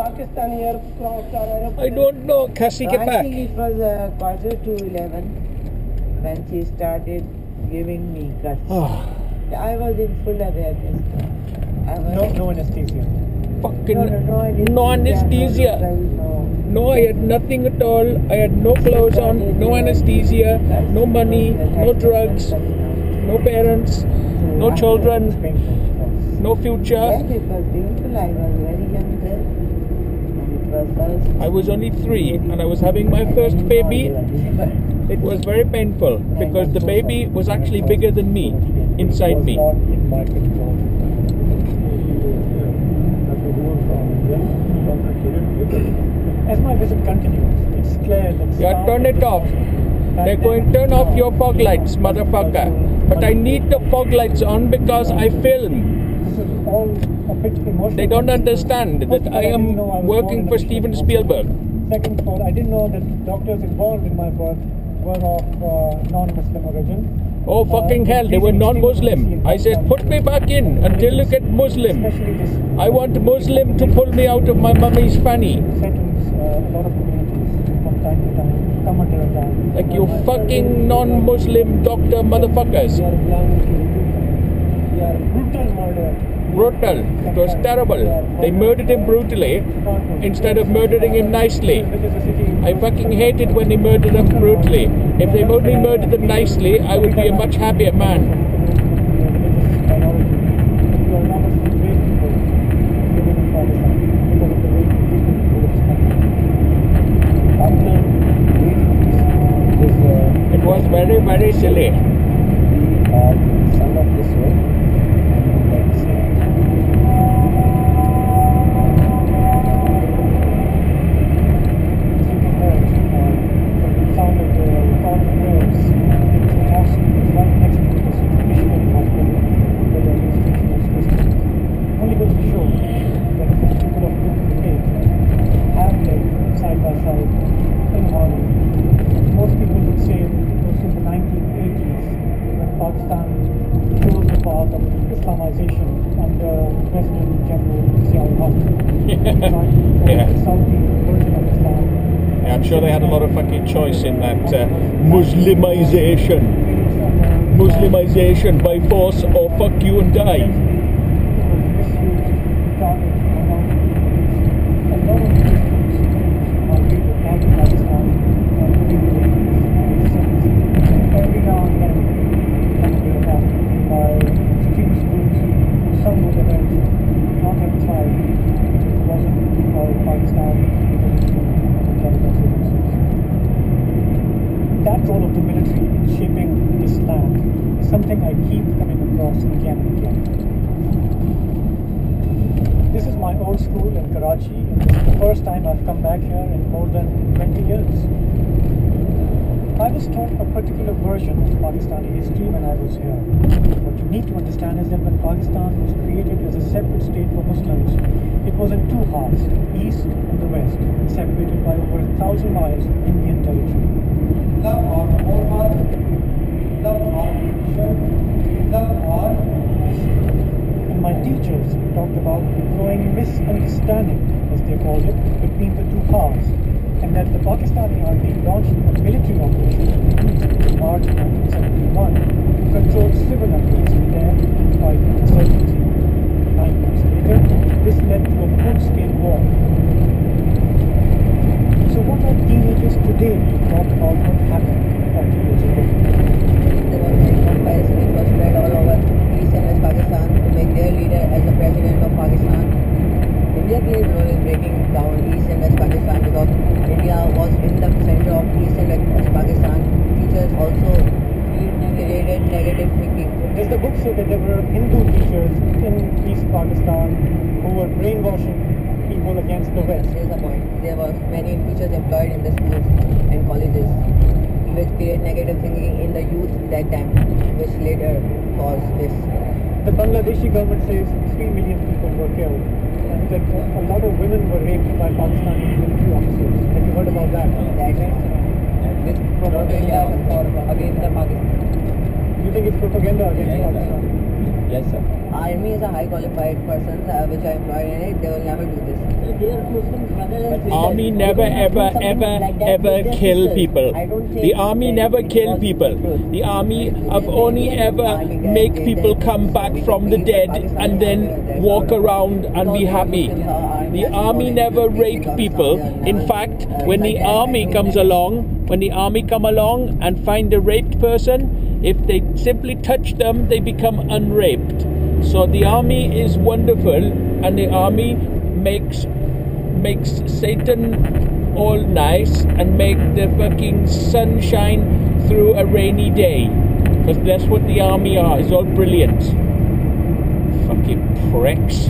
Pakistani aircraft or aeroplane? I don't know. Kasi ke I back. think it was quarter to 11 when she started giving me cuts. I was in full awareness. No anesthesia. Fucking no anesthesia. No, I had nothing at all. I had no clothes on, no anesthesia, no money, no drugs, no parents, no children, no future. Yes, it was painful. I was very young girl. And it was first. I was only 3 and I was having my first baby. It was very painful because the baby was actually bigger than me inside me. As my visit continues, it's clear that... Yeah, turn it off. They're going to turn off your fog lights, motherfucker. But I need the fog lights on because I film. This is all a bit emotional. They don't understand that I am working for Steven Spielberg. Second of all, I didn't know that doctors involved in my birth were of non-Muslim origin. Oh fucking hell, they were non-Muslim. I said, put me back in until you get Muslim. I want a Muslim to pull me out of my mummy's fanny. A lot of communities from time to time come under attack. Like you fucking non-Muslim doctor motherfuckers. Brutal murder. Brutal. It was terrible. They murdered him brutally instead of murdering him nicely. I fucking hate it when they murder them brutally. If they only murdered them nicely, I would be a much happier man. It was very, very silly. Some of this way. I'm sure they had a lot of fucking choice in that Muslimization by force or fuck you and die. That role of the military in shaping this land is something I keep coming across again and again. This is my old school in Karachi, and this is the first time I've come back here in more than 20 years. I was taught a particular version of Pakistani history when I was here. What you need to understand is that when Pakistan was created as a separate state for Muslims, it was in two halves, the east and the west, separated by over 1,000 miles of Indian territory. And my teachers talked about the growing misunderstanding, as they called it, between the two halves, and that the Pakistani army launched a military operation in March 1971 to control civil unrest there and fight insurgency. 9 months later, this led to a full-scale war. So what are teenagers today to talk about what happened 40 years ago? There was a conspiracy which was spread all over East and West Pakistan to make their leader as the president of Pakistan. India played a role in breaking down East and West Pakistan because India was in the center of East and West Pakistan. Teachers also created negative thinking. Does the book say that there were Hindu teachers in East Pakistan who were brainwashing people against the West? Here's the point. There were many teachers employed in the schools and colleges which create negative thinking in the youth that time, which later caused this. The Bangladeshi government says 3 million people were killed, and that a lot of women were raped by Pakistani military officers. Have you heard about that? This propaganda against the Pakistan. You think it's propaganda against Pakistan? Yes, sir. Army is a high qualified person which are employed in it. They will never do this. their Muslim brothers and sisters. Army never ever kill people. The army never kill people. The army have only ever make people come back from the dead and then walk around and be happy. The army never rape people. In fact, when the army comes along, and find a raped person, if they simply touch them, they become unraped. So the army is wonderful, and the army makes Satan all nice and make the fucking sun shine through a rainy day. Because that's what the army are. It's all brilliant. Fucking pricks.